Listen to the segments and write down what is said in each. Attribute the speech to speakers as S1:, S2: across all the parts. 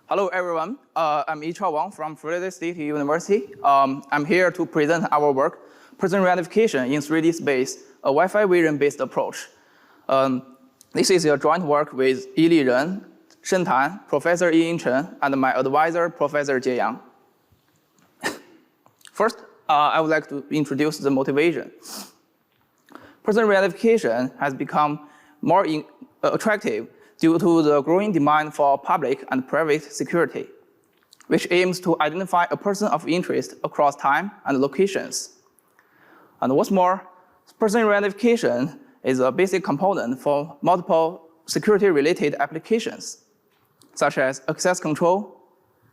S1: Hello, everyone. I'm Yichao Wang from Florida State University. I'm here to present our work, Person Identification in 3D Space, a Wi-Fi vision-based approach. This is a joint work with Yili, Sheng, Professor Chen, and my advisor, Professor Yang. First, I would like to introduce the motivation. Person identification has become more attractive due to the growing demand for public and private security, which aims to identify a person of interest across time and locations. And what's more, person identification is a basic component for multiple security-related applications, such as access control,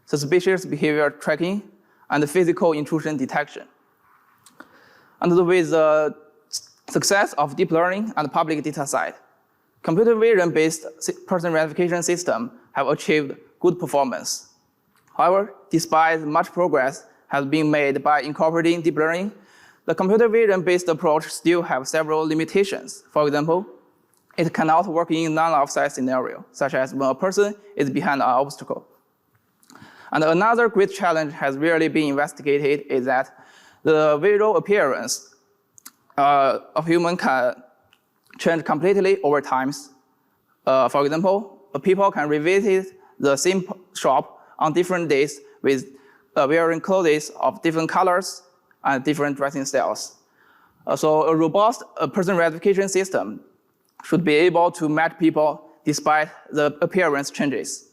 S1: suspicious behavior tracking, and physical intrusion detection. And with the success of deep learning and public data set, computer vision-based person identification systems have achieved good performance. However, despite much progress has been made by incorporating deep learning, the computer vision-based approach still has several limitations. For example, it cannot work in non-offsite scenario, such as when a person is behind an obstacle. And another great challenge has rarely been investigated is that the visual appearance of human can change completely over time. For example, people can revisit the same shop on different days with wearing clothes of different colors and different dressing styles. So a robust person identification system should be able to match people despite the appearance changes.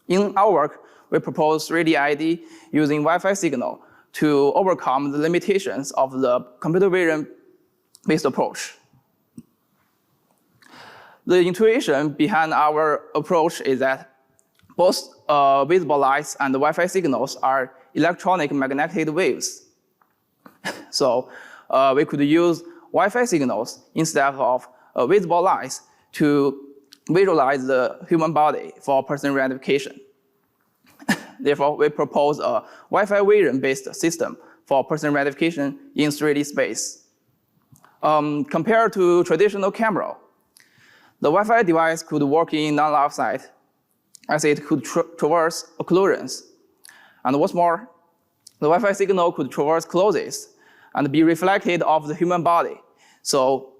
S1: In our work, we propose 3D ID using Wi-Fi signal to overcome the limitations of the computer vision-based approach. The intuition behind our approach is that both visible lights and Wi-Fi signals are electronic magnetic waves. So we could use Wi-Fi signals instead of visible lights to visualize the human body for person identification. Therefore, we propose a Wi-Fi vision-based system for person identification in 3D space. Compared to traditional camera, the Wi-Fi device could work in non-offsite as it could traverse occlusions. And what's more, the Wi-Fi signal could traverse clothes and be reflected off the human body. So,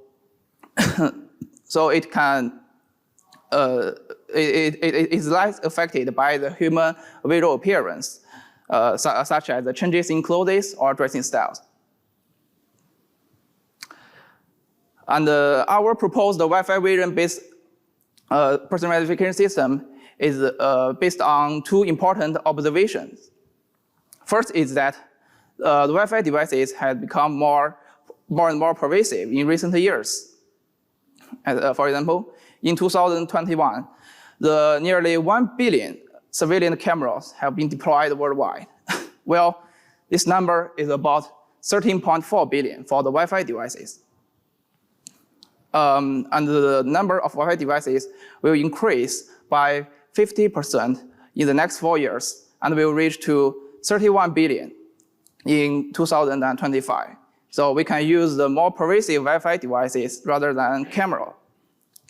S1: it can it is less affected by the human visual appearance, such as the changes in clothes or dressing styles. And our proposed Wi-Fi vision-based person identification system is based on two important observations. First is that the Wi-Fi devices have become more and more pervasive in recent years. For example, in 2021, the nearly 1 billion surveillance cameras have been deployed worldwide. Well, this number is about 13.4 billion for the Wi-Fi devices. And the number of Wi-Fi devices will increase by 50% in the next 4 years and will reach to 31 billion in 2025. So we can use the more pervasive Wi-Fi devices rather than camera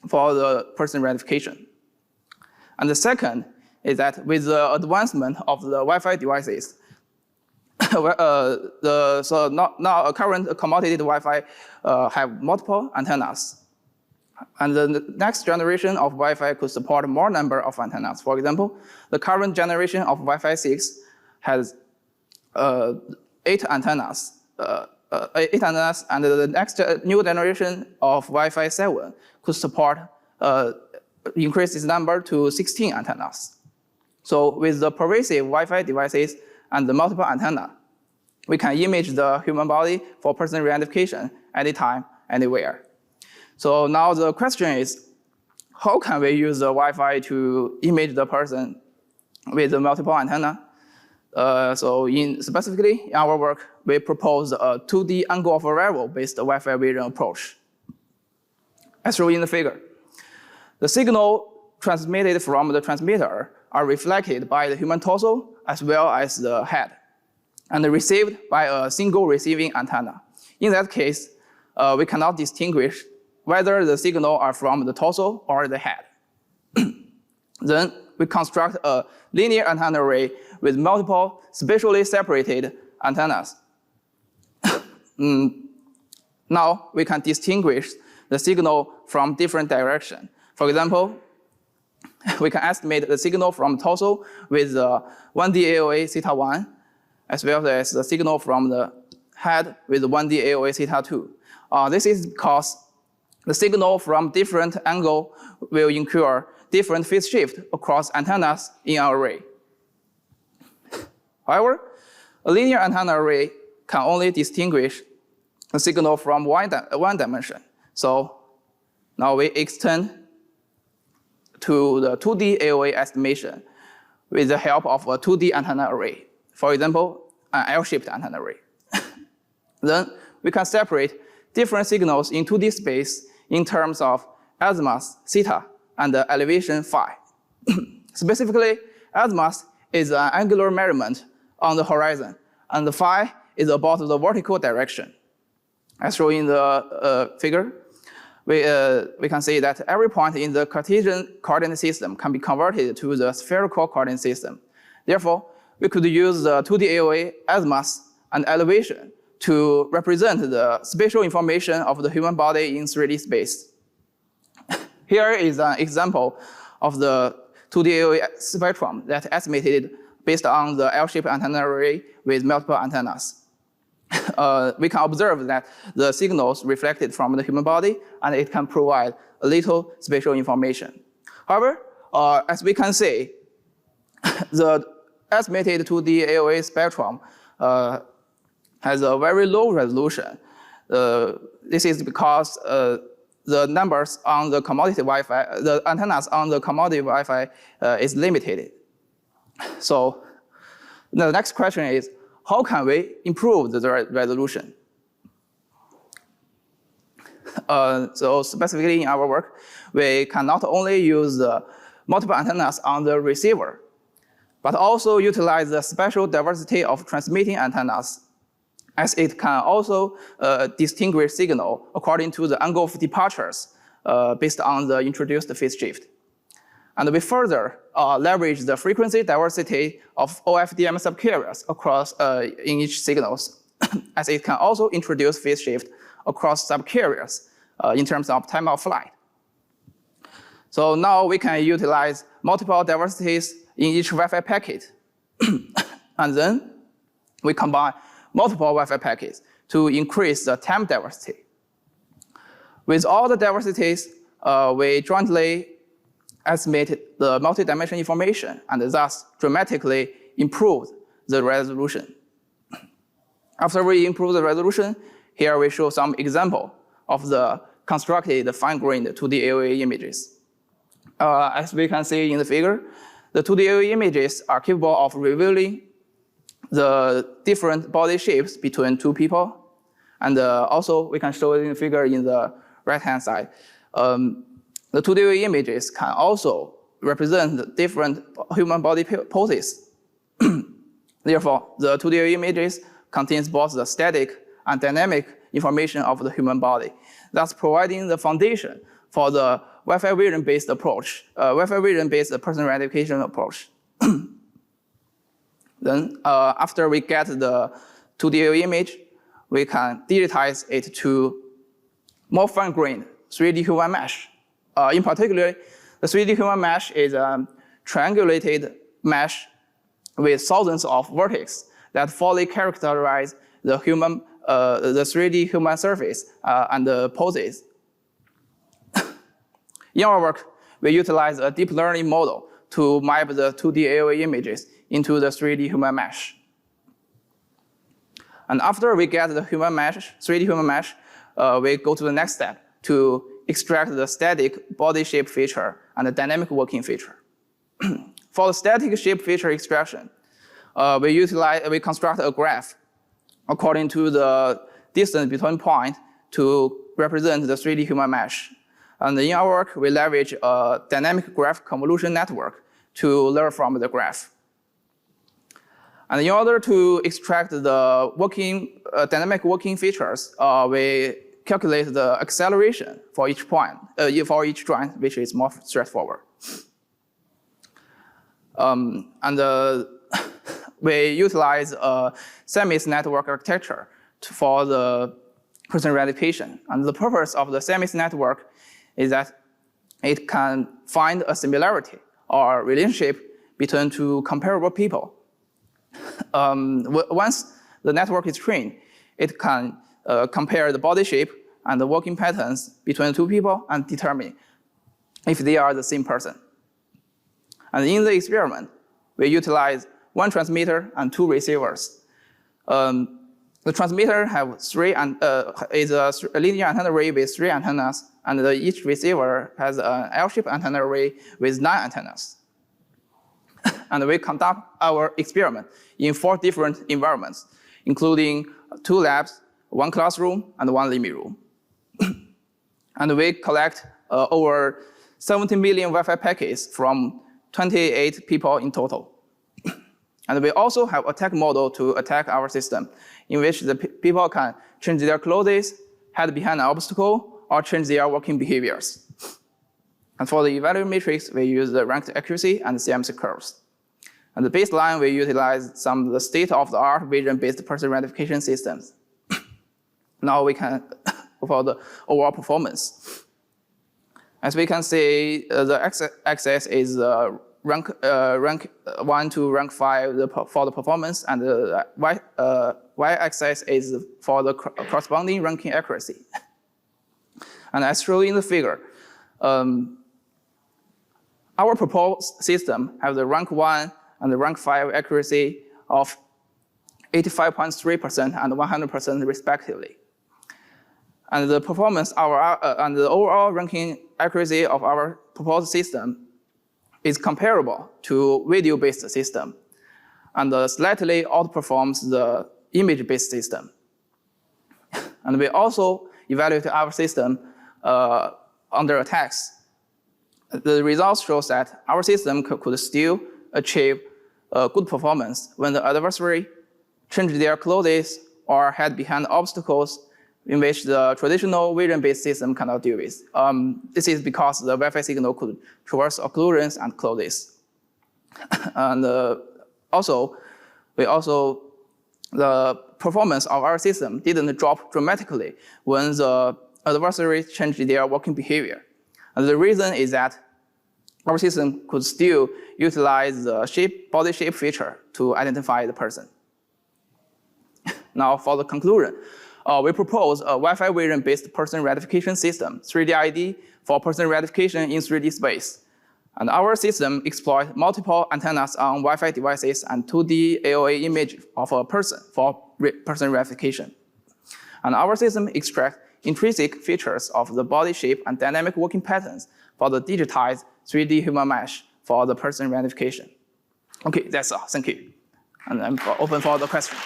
S1: for the person identification. And the second is that with the advancement of the Wi-Fi devices, now current commodity Wi-Fi have multiple antennas. And the next generation of Wi-Fi could support more number of antennas. For example, the current generation of Wi-Fi 6 has 8 antennas, and the next new generation of Wi-Fi 7 could support increase this number to 16 antennas. So with the pervasive Wi-Fi devices and the multiple antenna, we can image the human body for person identification anytime, anywhere. So now the question is, how can we use the Wi-Fi to image the person with the multiple antenna? Specifically, in our work, we propose a 2D angle of arrival-based Wi-Fi vision approach. As shown in the figure, the signal transmitted from the transmitter are reflected by the human torso as well as the head, and received by a single receiving antenna. In that case, we cannot distinguish whether the signal are from the torso or the head. Then we construct a linear antenna array with multiple spatially separated antennas. Now we can distinguish the signal from different directions. For example, we can estimate the signal from torso with the 1D AOA theta 1, as well as the signal from the head with 1D AOA theta 2. This is because the signal from different angle will incur different phase shift across antennas in our array. However, a linear antenna array can only distinguish the signal from one dimension. So now we extend to the 2D AOA estimation with the help of a 2D antenna array. For example, an L-shaped antenna array. Then we can separate different signals in 2D space in terms of azimuth, theta, and the elevation phi. Specifically, azimuth is an angular measurement on the horizon, and the phi is about the vertical direction. As shown in the figure, we can see that every point in the Cartesian coordinate system can be converted to the spherical coordinate system. Therefore, we could use the 2D AOA azimuth and elevation to represent the spatial information of the human body in 3D space. Here is an example of the 2D AOA spectrum that estimated based on the L-shaped antenna array with multiple antennas. We can observe that the signals reflected from the human body, and it can provide a little spatial information. However, as we can see, the estimated 2D AOA spectrum has a very low resolution. This is because the numbers on the commodity Wi-Fi, the antennas on the commodity Wi-Fi is limited. So the next question is, how can we improve the resolution? So specifically in our work, we can not only use the multiple antennas on the receiver, but also utilize the spatial diversity of transmitting antennas, as it can also distinguish signal according to the angle of departures based on the introduced phase shift. And we further leverage the frequency diversity of OFDM subcarriers across in each signals, as it can also introduce phase shift across subcarriers in terms of time of flight. So now we can utilize multiple diversities in each Wi-Fi packet, and then we combine multiple Wi-Fi packets to increase the time diversity. With all the diversities, we jointly estimate the multi-dimensional information and thus dramatically improve the resolution. After we improve the resolution, here we show some example of the constructed fine-grained 2D AOA images. As we can see in the figure, the 2D AOA images are capable of revealing the different body shapes between two people. And also, we can show it in the figure in the right-hand side. The 2D AOA images can also represent different human body poses. Therefore, the 2D AOA images contains both the static and dynamic information of the human body, thus providing the foundation for the Wi-Fi vision-based approach, Wi-Fi vision-based person identification approach. Then, after we get the 2D AOA image, we can digitize it to more fine-grained 3D human mesh. In particular, the 3D human mesh is a triangulated mesh with thousands of vertices that fully characterize the human, the 3D human surface and the poses. In our work, we utilize a deep learning model to map the 2D AOA images into the 3D human mesh. And after we get the human mesh, 3D human mesh, we go to the next step to extract the static body shape feature and the dynamic working feature. For the static shape feature extraction, we construct a graph according to the distance between points to represent the 3D human mesh. And in our work, we leverage a dynamic graph convolution network to learn from the graph. And in order to extract the dynamic working features, we calculate the acceleration for each point, for each joint, which is more straightforward. We utilize a semis network architecture for the person identification. And the purpose of the semis network is that it can find a similarity or relationship between two comparable people. Once the network is trained, it can compare the body shape and the walking patterns between two people and determine if they are the same person. And in the experiment, we utilize one transmitter and two receivers. The transmitter is a linear antenna array with 3 antennas, and each receiver has an L-shaped antenna array with 9 antennas. And we conduct our experiment in 4 different environments, including 2 labs, 1 classroom, and 1 living room. And we collect over 70 million Wi-Fi packets from 28 people in total. And we also have attack model to attack our system, in which the people can change their clothes, hide behind an obstacle, or change their working behaviors. And for the evaluation matrix, we use the ranked accuracy and CMC curves. And the baseline, we utilize some of the state-of-the-art vision-based person identification systems. Now we can, for the overall performance. As we can see, the x-axis is rank 1 to rank 5 for the performance, and the y-axis is for the corresponding ranking accuracy. And as shown in the figure, our proposed system has the rank 1 and the rank 5 accuracy of 85.3% and 100% respectively. And the performance and the overall ranking accuracy of our proposed system is comparable to video-based system, and slightly outperforms the image-based system. And we also evaluate our system under attacks. The results shows that our system could still achieve good performance when the adversary changed their clothes or hide behind obstacles in which the traditional vision-based system cannot deal with. This is because the Wi-Fi signal could traverse occlusions and clothes. And the performance of our system didn't drop dramatically when the adversary changed their working behavior. And the reason is that our system could still utilize the body shape feature to identify the person. Now for the conclusion, we propose a Wi-Fi vision-based person identification system, 3D ID, for person identification in 3D space. And our system exploits multiple antennas on Wi-Fi devices and 2D AOA image of a person for person verification. And our system extracts intrinsic features of the body shape and dynamic working patterns for the digitized 3D human mesh for the person identification. Okay, that's all. Thank you. And I'm open for the question.